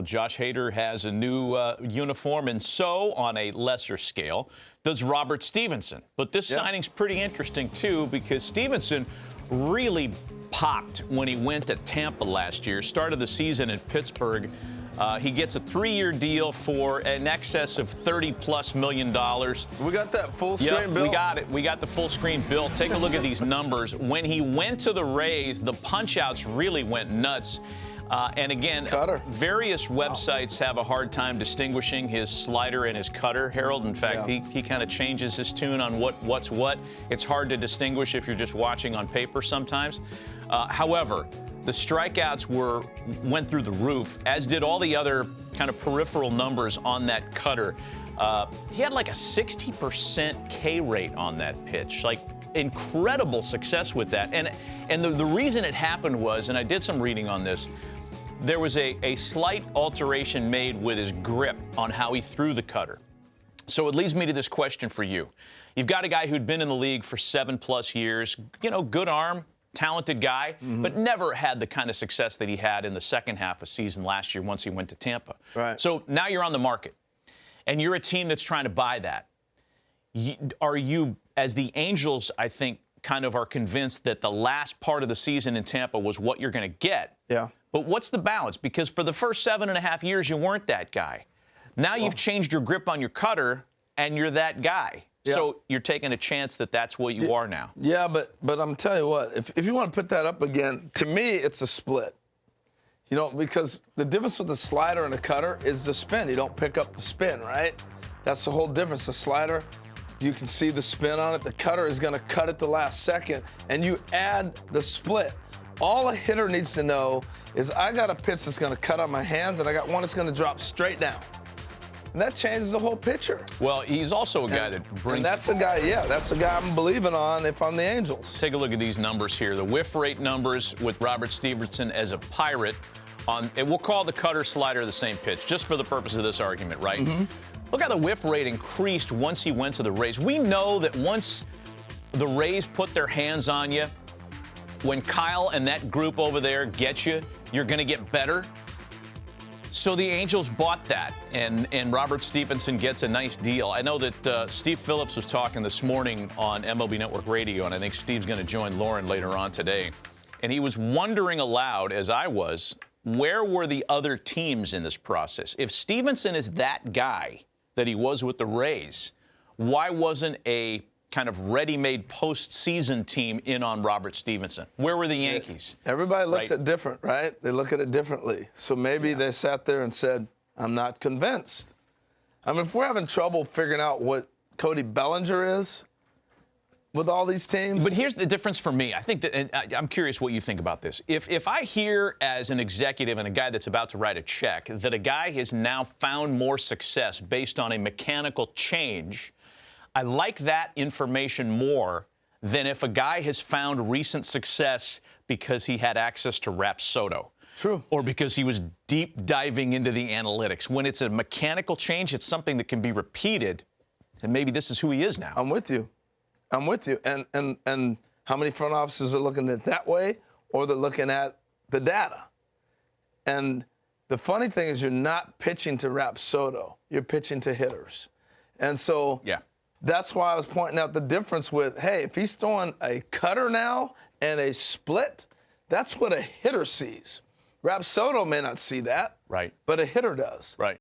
Josh Hader has a new uniform, and so, on a lesser scale, does Robert Stephenson. But this signing's pretty interesting, too, because Stephenson really popped when he went to Tampa last year, started the season in Pittsburgh. He gets a 3-year deal for in excess of $30+ million. We got that full screen bill? We got it. We got the full screen bill. Take a look at these numbers. When he went to the Rays, the punch-outs really went nuts. And again, various websites have a hard time distinguishing his slider and his cutter, Harold. In fact, he kind of changes his tune on what's what. It's hard to distinguish if you're just watching on paper sometimes. However, the strikeouts went through the roof, as did all the other kind of peripheral numbers on that cutter. He had like a 60% K rate on that pitch, like incredible success with that. And the reason it happened was, and I did some reading on this, there was a slight alteration made with his grip on how he threw the cutter. So it leads me to this question for you. You've got a guy who'd been in the league for 7+ years, you know, good arm, talented guy, but never had the kind of success that he had in the second half of season last year once he went to Tampa. Right. So now you're on the market, and you're a team that's trying to buy that. Are you, as the Angels, I think, kind of are convinced that the last part of the season in Tampa was what you're going to get? Yeah. But what's the balance? Because for the first 7.5 years, you weren't that guy. Now you've changed your grip on your cutter, and you're that guy. Yeah. So you're taking a chance that that's what you are now. Yeah, but I'm telling you what, if you want to put that up again, to me, it's a split. You know, because the difference with the slider and the cutter is the spin. You don't pick up the spin, right? That's the whole difference. The slider, you can see the spin on it. The cutter is going to cut it the last second, and you add the split. All a hitter needs to know is I got a pitch that's going to cut on my hands, and I got one that's going to drop straight down. And that changes the whole picture. Well, he's also a guy that brings... And that's the guy, that's the guy I'm believing on if I'm the Angels. Take a look at these numbers here. The whiff rate numbers with Robert Stephenson as a Pirate on, and we'll call the cutter slider the same pitch, just for the purpose of this argument, right? Look how the whiff rate increased once he went to the Rays. We know that once the Rays put their hands on you, when Kyle and that group over there get you, you're going to get better. So the Angels bought that, and Robert Stephenson gets a nice deal. I know that Steve Phillips was talking this morning on MLB Network Radio, and I think Steve's going to join Lauren later on today. And he was wondering aloud, as I was, where were the other teams in this process? If Stephenson is that guy that he was with the Rays, why wasn't a kind of ready-made postseason team in on Robert Stephenson? Where were the Yankees? Everybody looks at it different, right? They look at it differently. So maybe they sat there and said, I'm not convinced. I mean, if we're having trouble figuring out what Cody Bellinger is with all these teams. But here's the difference for me. I think that, and I'm curious what you think about this. If I hear as an executive and a guy that's about to write a check that a guy has now found more success based on a mechanical change, I like that information more than if a guy has found recent success because he had access to Rapsodo. True. Or because he was deep diving into the analytics. When it's a mechanical change, it's something that can be repeated, and maybe this is who he is now. I'm with you. I'm with you. And how many front offices are looking at it that way, or they're looking at the data? And the funny thing is you're not pitching to Rapsodo. You're pitching to hitters. And so that's why I was pointing out the difference with, hey, if he's throwing a cutter now and a split, that's what a hitter sees. Rapsodo may not see that, right? But a hitter does. Right.